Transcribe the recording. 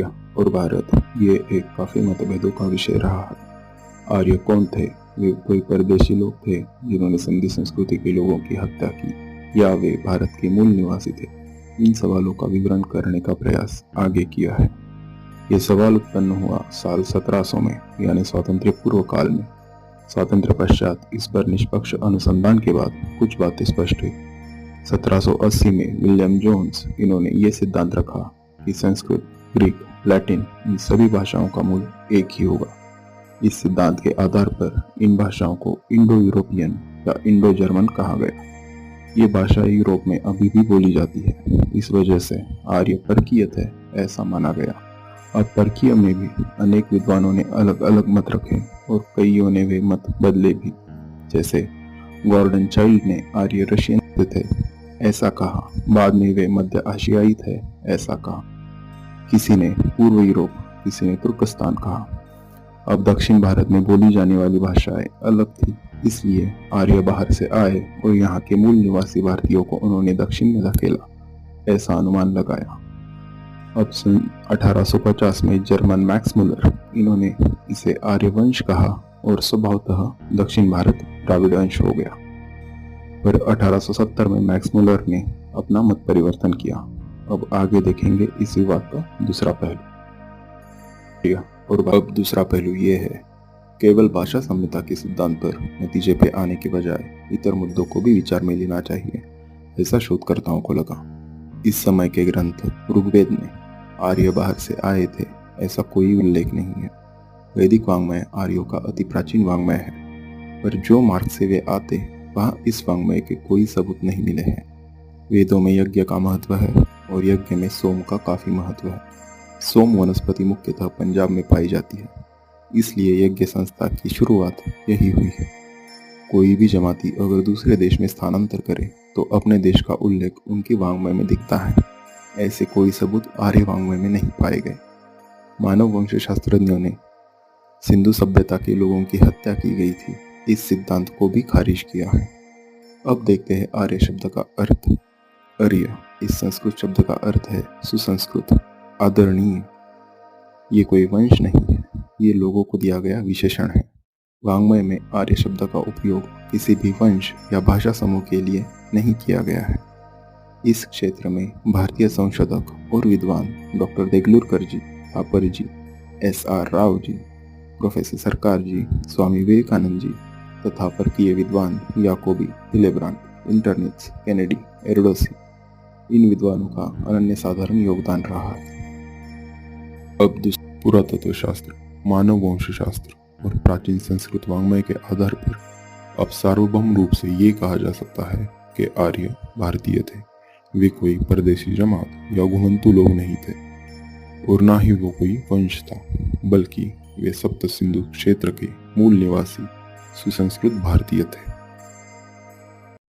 आर्य और भारत ये एक काफी मतभेदों का विषय रहा है। आर्य कौन थे? वे कोई परदेशी लोग थे जिन्होंने सिंधी संस्कृति के लोगों की हत्या की, या वे भारत के मूल निवासी थे? इन सवालों का विवरण करने का प्रयास आगे किया है। ये सवाल उत्पन्न हुआ साल 1700 में, यानी स्वातंत्र्य पूर्व काल में। स्वातंत्र्य पश्चात इस पर निष्पक्ष अनुसंधान के बाद कुछ बातें स्पष्ट हुई। 1780 में विलियम जोन्स इन्होंने ये सिद्धांत रखा कि संस्कृत, ग्रीक, लैटिन इन सभी भाषाओं का मूल एक ही होगा। इस सिद्धांत के आधार पर इन भाषाओं को इंडो यूरोपियन या इंडो जर्मन कहा गया। ये भाषा यूरोप में अभी भी बोली जाती है। इस वजह से आर्य परकीय थे, ऐसा माना गया। अब परकीय में भी अनेक विद्वानों ने अलग अलग मत रखे और कईयों ने वे मत बदले भी। जैसे गॉर्डन चाइल्ड ने आर्य रशियन थे, ऐसा कहा। बाद में वे मध्य आशियाई थे, ऐसा कहा। किसी ने पूर्व यूरोप, किसी ने तुर्कस्तान कहा। अब दक्षिण भारत में बोली जाने वाली भाषाएं अलग थी, इसलिए आर्य बाहर से आए और यहाँ के मूल निवासी भारतीयों को उन्होंने दक्षिण में धकेला, ऐसा अनुमान लगाया। अब सन 1850 में जर्मन मैक्स मुलर इन्होंने इसे आर्यवंश कहा और स्वभावतः दक्षिण भारत द्राविड़ अंश हो गया। पर 1870 में मैक्स मुलर ने अपना मत परिवर्तन किया। अब आगे देखेंगे इस विवाद का दूसरा पहलू। और अब दूसरा पहलू ये है, केवल भाषा संहिता के सिद्धांत पर नतीजे पे आने के बजाय इतर मुद्दों को भी विचार में लेना चाहिए, ऐसा शोधकर्ताओं को लगा। इस समय के ग्रंथ ऋग्वेद में आर्य बाहर से आए थे, ऐसा कोई उल्लेख नहीं है। वैदिक वाङ्मय आर्यों का अति प्राचीन वाङ्मय है, पर जो मार्ग से वे आते वहाँ इस वाङ्मय के कोई सबूत नहीं मिले हैं। वेदों में यज्ञ का महत्व है और यज्ञ में सोम का काफी महत्व है। सोम वनस्पति मुख्यतः पंजाब में पाई जाती है, इसलिए यज्ञ संस्था की शुरुआत यही हुई है। कोई भी जमाती अगर दूसरे देश में स्थानांतर करे तो अपने देश का उल्लेख उनकी वाङ्मय में दिखता है। ऐसे कोई सबूत आर्य वाङ्मय में नहीं पाए गए। मानव वंश शास्त्रज्ञों ने सिंधु सभ्यता के लोगों की हत्या की गई थी, इस सिद्धांत को भी खारिज किया है। अब देखते हैं आर्य शब्द का अर्थ। आर्य इस संस्कृत शब्द का अर्थ है सुसंस्कृत, आदरणीय। ये कोई वंश नहीं है, ये लोगों को दिया गया विशेषण है। वाङ्मय में आर्य शब्द का उपयोग किसी भी वंश या भाषा समूह के लिए नहीं किया गया है। इस क्षेत्र में भारतीय संशोधक और विद्वान डॉक्टर देगलूरकर जी, थापर जी, S.R. राव जी, प्रोफेसर सरकार जी, स्वामी विवेकानंद जी तथा परकीय विद्वान याकोबी, हिलेब्रांड, इंटरनिट्स, कैनेडी, एरोडोसी, इन विद्वानों का अनन्य साधारण योगदान रहा है। अब पुरातत्व शास्त्र, मानव वंश शास्त्र और प्राचीन संस्कृत वाङ्मय के आधार पर अब सार्वभौम रूप से ये कहा जा सकता है कि आर्य भारतीय थे। वे कोई परदेशी जमात या घुमंतु लोग नहीं थे और ना ही वो कोई वंश था, बल्कि वे सप्त सिंधु क्षेत्र के मूल निवासी सुसंस्कृत भारतीय थे।